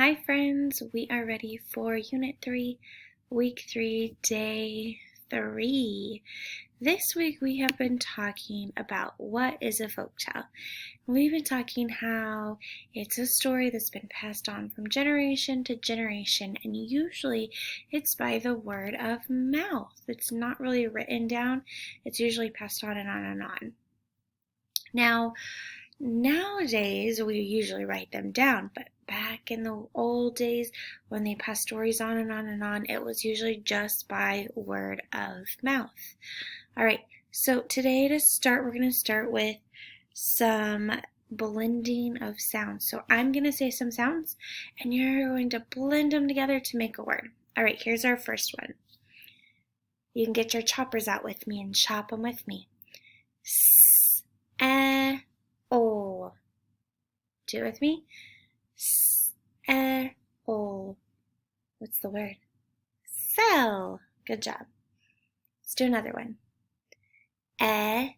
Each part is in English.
Hi friends, we are ready for Unit 3, Week 3, Day 3. This week we have been talking about what is a folktale. We've been talking how it's a story that's been passed on from generation to generation, and usually it's by the word of mouth. It's not really written down, it's usually passed on and on and on. Now, nowadays, we usually write them down, but back in the old days when they passed stories on and on and on, it was usually just by word of mouth. All right, so today to start, we're going to start with some blending of sounds. So I'm going to say some sounds, and you're going to blend them together to make a word. All right, here's our first one. You can get your choppers out with me and chop them with me. S, O. Do it with me. S, O. What's the word? Cell. Good job. Let's do another one. Edge.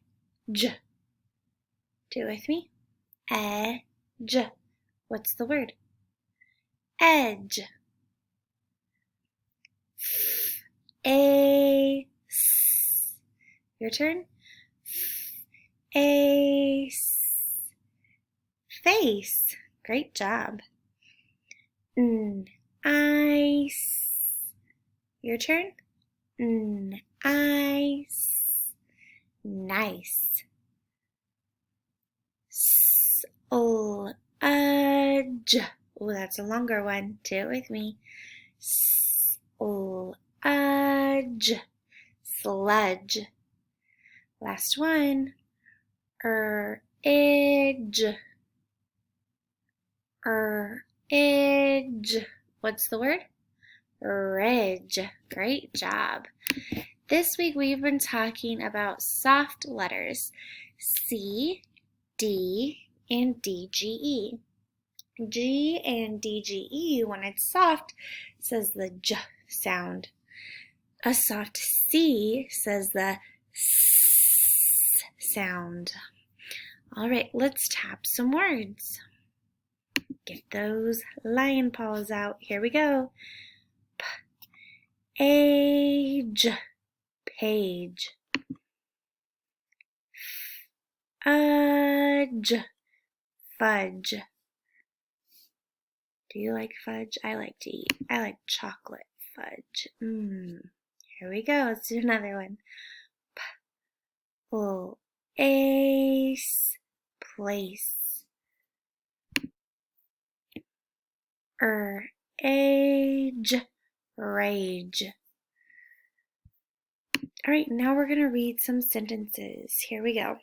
Do it with me. Edge. What's the word? Edge. Ace. Your turn. Ace. Face. Great job. Ice. Your turn. Ice. Nice. Sludge. Oh, that's a longer one. Do it with me. Sludge. Sludge. Last one. Edge. Edge. What's the word? Ridge. Great job. This week we've been talking about soft letters. C, D, and DGE. G and DGE, when it's soft, says the J sound. A soft C says the S sound. All right, let's tap some words. Get those lion paws out. Here we go. Age, page. Fudge, fudge. Do you like fudge? I like to eat. I like chocolate fudge. Here we go. Let's do another one. Ace, place. Age, rage. All right, now we're going to read some sentences. Here we go.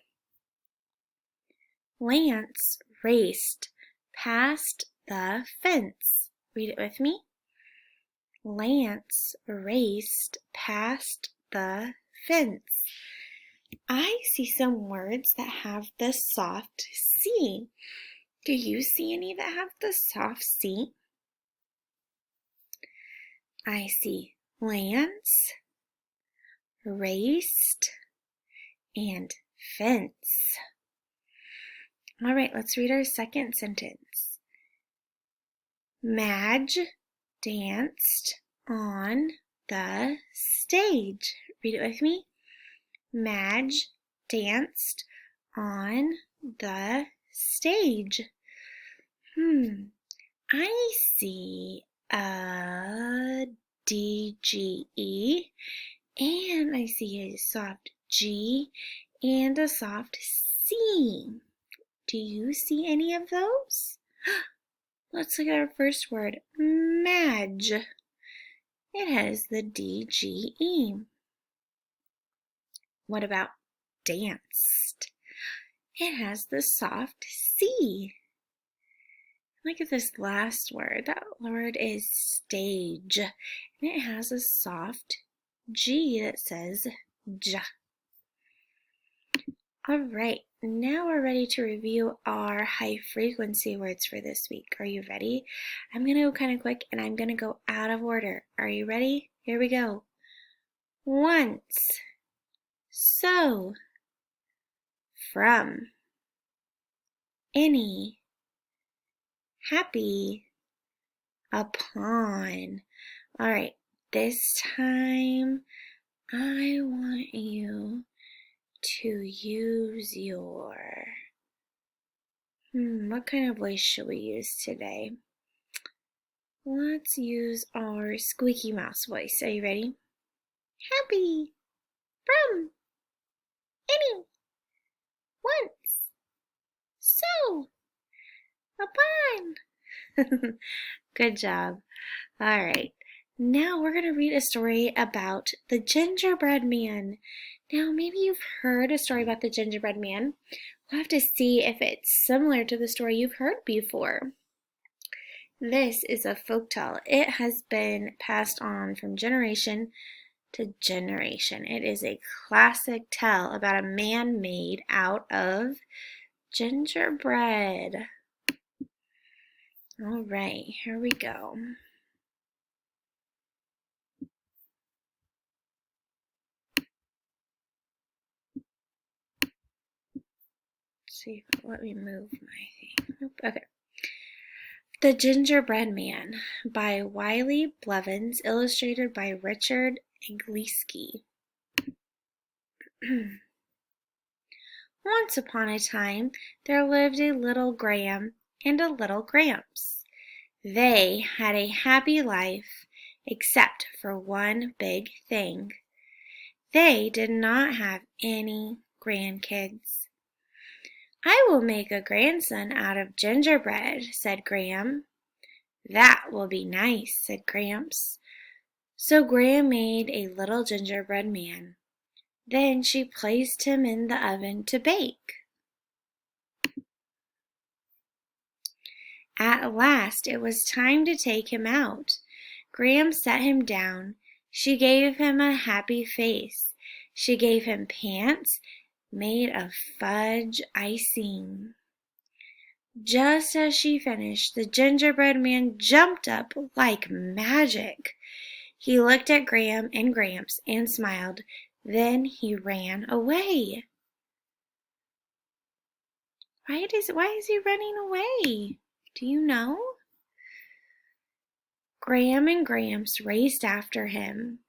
Lance raced past the fence. Read it with me. Lance raced past the fence. I see some words that have the soft C. Do you see any that have the soft C? I see Lance, raced, and fence. All right, let's read our second sentence. Madge danced on the stage. Read it with me. Madge danced on the stage. I see a DGE, and I see a soft G and a soft C. Do you see any of those? Let's look at our first word, Madge. It has the DGE. What about danced? It has the soft C. Look at this last word. That word is stage, and it has a soft G that says J. All right, now we're ready to review our high frequency words for this week. Are you ready? I'm going to go kind of quick, and I'm going to go out of order. Are you ready? Here we go. Once, so, from, any, happy, A pawn. All right, this time I want you to use your... what kind of voice should we use today? Let's use our squeaky mouse voice. Are you ready? Happy from any once so upon. Good job. All right. Now we're going to read a story about the gingerbread man. Now, maybe you've heard a story about the gingerbread man. We'll have to see if it's similar to the story you've heard before. This is a folktale. It has been passed on from generation to generation. It is a classic tale about a man made out of gingerbread. All right, here we go. See, let me move my thing. Nope. Okay. The Gingerbread Man by Wiley, Blevins, illustrated by Richard Iglesky. Once upon a time, there lived a little Graham and a little Gramps. They had a happy life, except for one big thing. They did not have any grandkids. I will make a grandson out of gingerbread, said Graham. That will be nice, said Gramps. So Graham made a little gingerbread man. Then she placed him in the oven to bake. At last it was time to take him out. Graham set him down. She gave him a happy face. She gave him pants made of fudge icing. Just as she finished, the gingerbread man jumped up like magic. He looked at Graham and Gramps and smiled. Then he ran away. Why is he running away? Do you know? Graham and Gramps raced after him.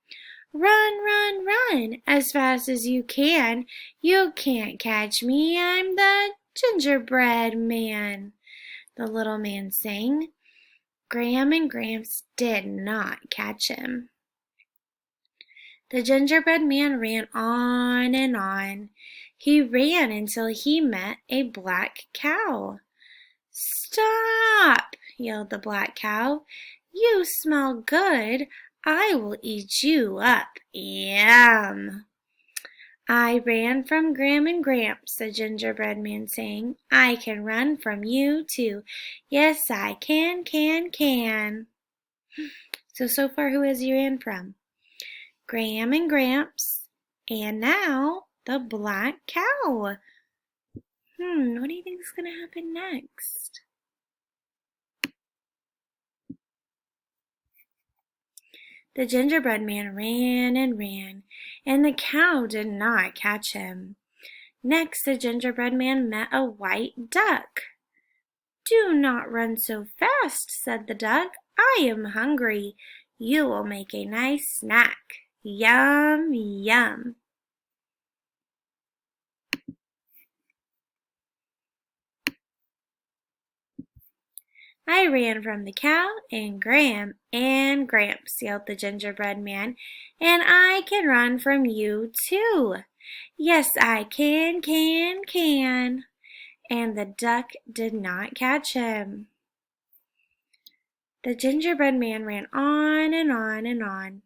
Run, run, run, as fast as you can. You can't catch me, I'm the gingerbread man, the little man sang. Graham and Gramps did not catch him. The gingerbread man ran on and on. He ran until he met a black cow. Stop, yelled the black cow. You smell good. I will eat you up. Yum! I ran from Graham and Gramps, the gingerbread man sang. I can run from you too. Yes, I can. So far, who has he ran from? Graham and Gramps, and now the black cow. What do you think is going to happen next? The gingerbread man ran and ran, and the cow did not catch him. Next, the gingerbread man met a white duck. Do not run so fast, said the duck. I am hungry. You will make a nice snack. Yum, yum. I ran from the cow and Graham and Gramps, yelled the gingerbread man, and I can run from you too. Yes, I can. And the duck did not catch him. The gingerbread man ran on and on and on.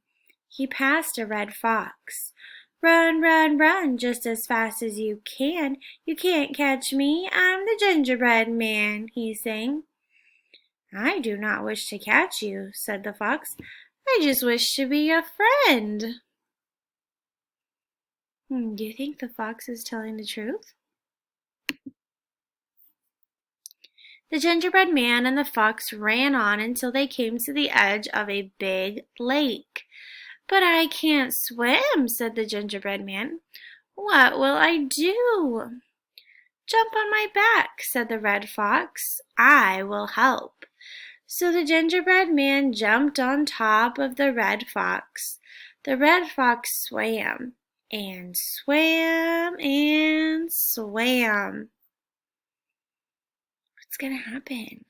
He passed a red fox. Run, run, run, just as fast as you can. You can't catch me, I'm the gingerbread man, he sang. I do not wish to catch you, said the fox. I just wish to be a friend. Do you think the fox is telling the truth? The gingerbread man and the fox ran on until they came to the edge of a big lake. But I can't swim, said the gingerbread man. What will I do? Jump on my back, said the red fox. I will help. So the gingerbread man jumped on top of the red fox. The red fox swam and swam and swam. What's gonna happen?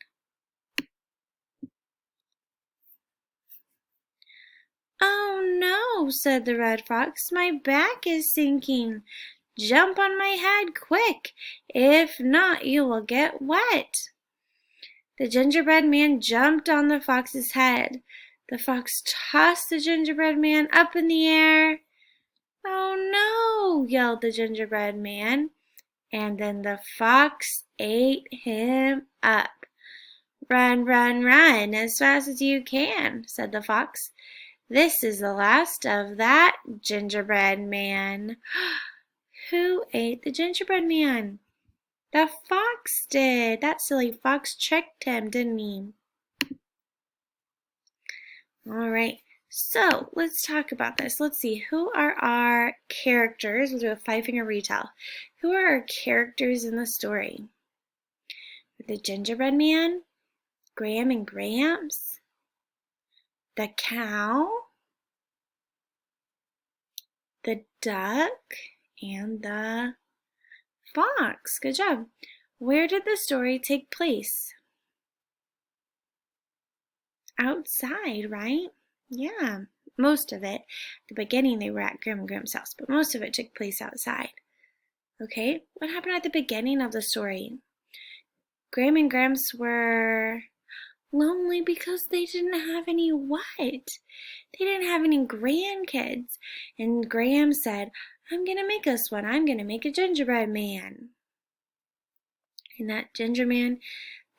"Oh, no," said the red fox, "my back is sinking. Jump on my head, quick! If not, you will get wet." The gingerbread man jumped on the fox's head. The fox tossed the gingerbread man up in the air. "Oh, no," yelled the gingerbread man, and then the fox ate him up. "Run, run, run as fast as you can," said the fox. "This is the last of that gingerbread man." Who ate the gingerbread man? The fox did. That silly fox tricked him, didn't he? All right, so let's talk about this. Let's see, who are our characters? We'll do a 5-finger retell. Who are our characters in the story? The gingerbread man, Graham and Gramps, the cow, the duck, and the fox. Good job. Where did the story take place? Outside, right? Yeah, most of it. At the beginning they were at Graham and Gramps' house, but most of it took place outside. Okay, what happened at the beginning of the story? Graham and Gramps were lonely because they didn't have any what? They didn't have any grandkids. And Graham said, "I'm going to make us one. I'm going to make a gingerbread man." And that gingerbread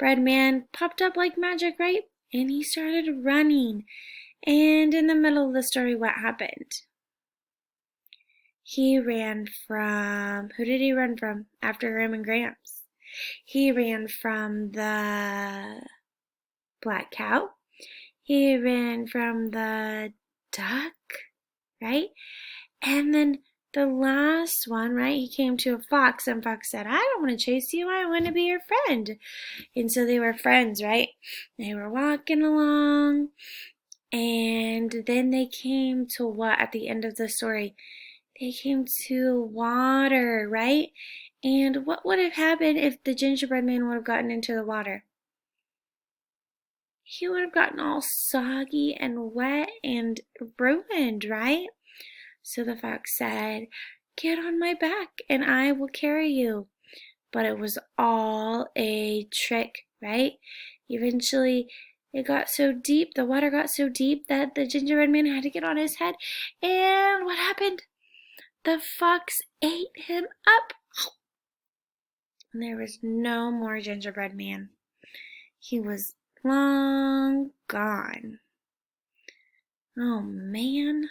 man popped up like magic, right? And he started running. And in the middle of the story, what happened? He ran from, who did he run from after Graham and Gramps? He ran from the black cow. He ran from the duck, right? And then the last one, right, he came to a fox, and fox said, "I don't want to chase you, I want to be your friend." And so they were friends, right? They were walking along, and then they came to what at the end of the story? They came to water, right? And what would have happened if the gingerbread man would have gotten into the water? He would have gotten all soggy and wet and ruined, right? So the fox said, "Get on my back and I will carry you." But it was all a trick, right? Eventually, it got so deep, the water got so deep that the gingerbread man had to get on his head. And what happened? The fox ate him up. And there was no more gingerbread man. He was long gone. Oh, man.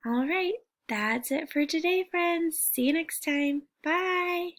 All right, that's it for today, friends. See you next time. Bye.